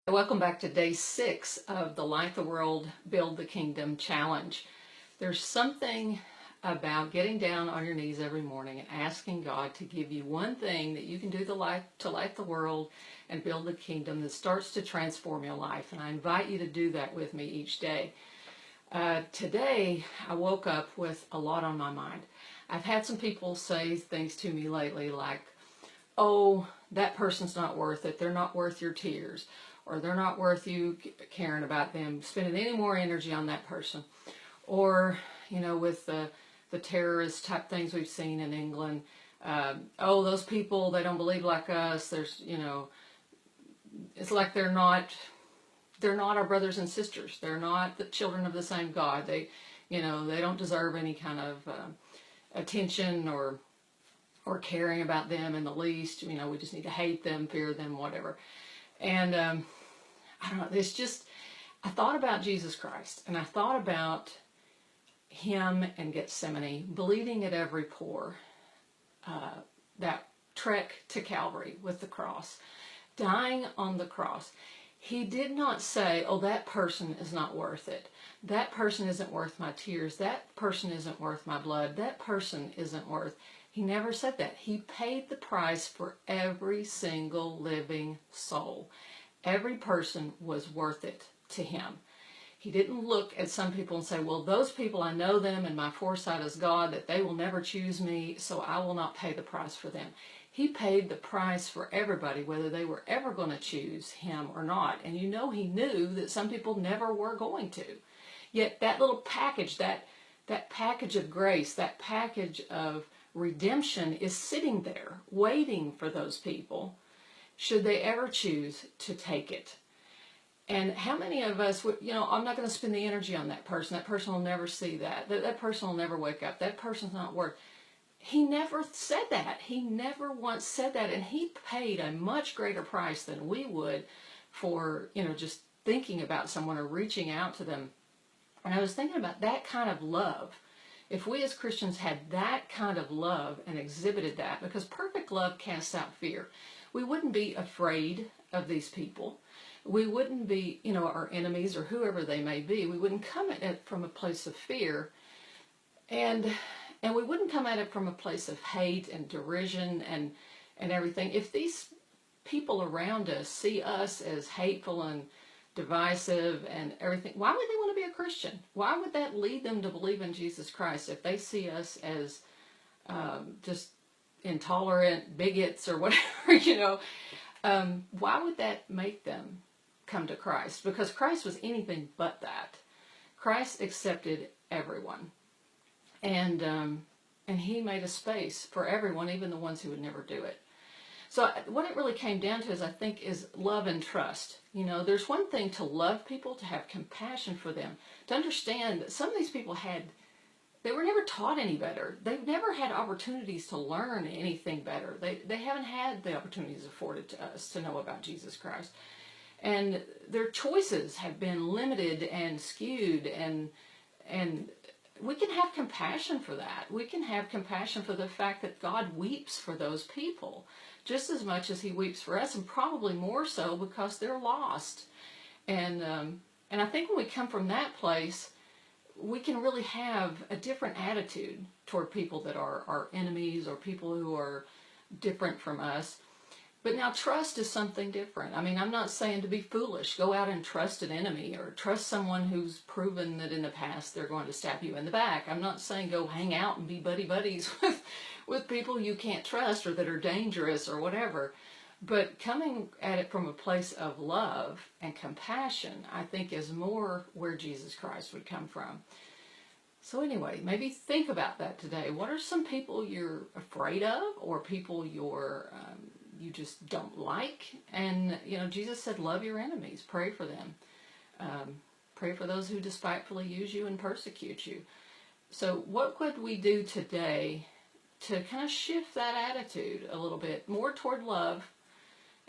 Welcome back to day 6 of the Light the World, Build the Kingdom challenge. There's something about getting down on your knees every morning and asking God to give you one thing that you can do to light the world and build the kingdom that starts to transform your life. And I invite you to do that with me each day. Today, I woke up with a lot on my mind. I've had some people say things to me lately like, oh, that person's not worth it. They're not worth your tears. Or they're not worth you caring about them, spending any more energy on that person. Or, with the terrorist type things we've seen in England, oh, those people, they don't believe like us. It's like they're not our brothers and sisters. They're not the children of the same God. They don't deserve any kind of attention or caring about them in the least. We just need to hate them, fear them, whatever. And I don't know, I thought about Jesus Christ, and I thought about him in Gethsemane, bleeding at every pore, that trek to Calvary with the cross, dying on the cross. He did not say, oh, that person is not worth it. That person isn't worth my tears. That person isn't worth my blood. That person isn't worth. He never said that. He paid the price for every single living soul. Every person was worth it to him. He didn't look at some people and say, well, those people, I know them and my foresight is God, that they will never choose me, so I will not pay the price for them. He paid the price for everybody, whether they were ever going to choose him or not. And he knew that some people never were going to. Yet that little package, that package of grace, that package of redemption is sitting there waiting for those people should they ever choose to take it. And how many of us would, I'm not going to spend the energy on that person. That person will never see that. That person will never wake up. That person's not worth. He never said that. He never once said that. And he paid a much greater price than we would for, just thinking about someone or reaching out to them. And I was thinking about that kind of love. If we as Christians had that kind of love and exhibited that, because perfect love casts out fear, we wouldn't be afraid of these people. We wouldn't be, our enemies or whoever they may be. We wouldn't come at it from a place of fear, and we wouldn't come at it from a place of hate and derision and everything. If these people around us see us as hateful and divisive and everything, why would they want to be a Christian? Why would that lead them to believe in Jesus Christ if they see us as just intolerant bigots or whatever, why would that make them come to Christ? Because Christ was anything but that. Christ accepted everyone. And he made a space for everyone, even the ones who would never do it. So what it really came down to is love and trust. There's one thing to love people, to have compassion for them, to understand that some of these people they were never taught any better. They've never had opportunities to learn anything better. They haven't had the opportunities afforded to us to know about Jesus Christ. And their choices have been limited and skewed, and we can have compassion for that. We can have compassion for the fact that God weeps for those people just as much as he weeps for us, and probably more so because they're lost. And I think when we come from that place, we can really have a different attitude toward people that are our enemies or people who are different from us. But now trust is something different. I'm not saying to be foolish. Go out and trust an enemy or trust someone who's proven that in the past they're going to stab you in the back. I'm not saying go hang out and be buddy-buddies with people you can't trust or that are dangerous or whatever. But coming at it from a place of love and compassion, I think, is more where Jesus Christ would come from. So anyway, maybe think about that today. What are some people you're afraid of, or people you just don't like? And, Jesus said, love your enemies. Pray for them. Pray for those who despitefully use you and persecute you. So what could we do today to kind of shift that attitude a little bit more toward love,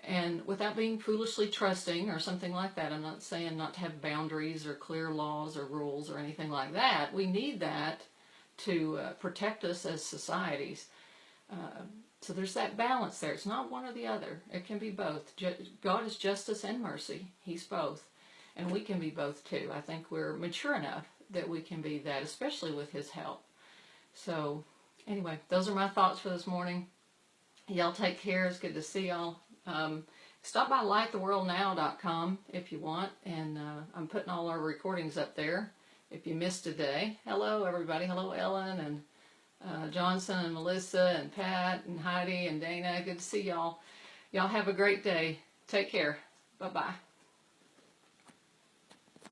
and without being foolishly trusting or something like that? I'm not saying not to have boundaries or clear laws or rules or anything like that. We need that to protect us as societies. So there's that balance there. It's not one or the other. It can be both. God is justice and mercy. He's both. And we can be both too. I think we're mature enough that we can be that, especially with His help. So anyway, those are my thoughts for this morning. Y'all take care. It's good to see y'all. Stop by lighttheworldnow.com if you want. And I'm putting all our recordings up there if you missed a day. Hello, everybody. Hello, Ellen and Johnson and Melissa and Pat and Heidi and Dana. Good to see y'all. Y'all have a great day. Take care. Bye-bye.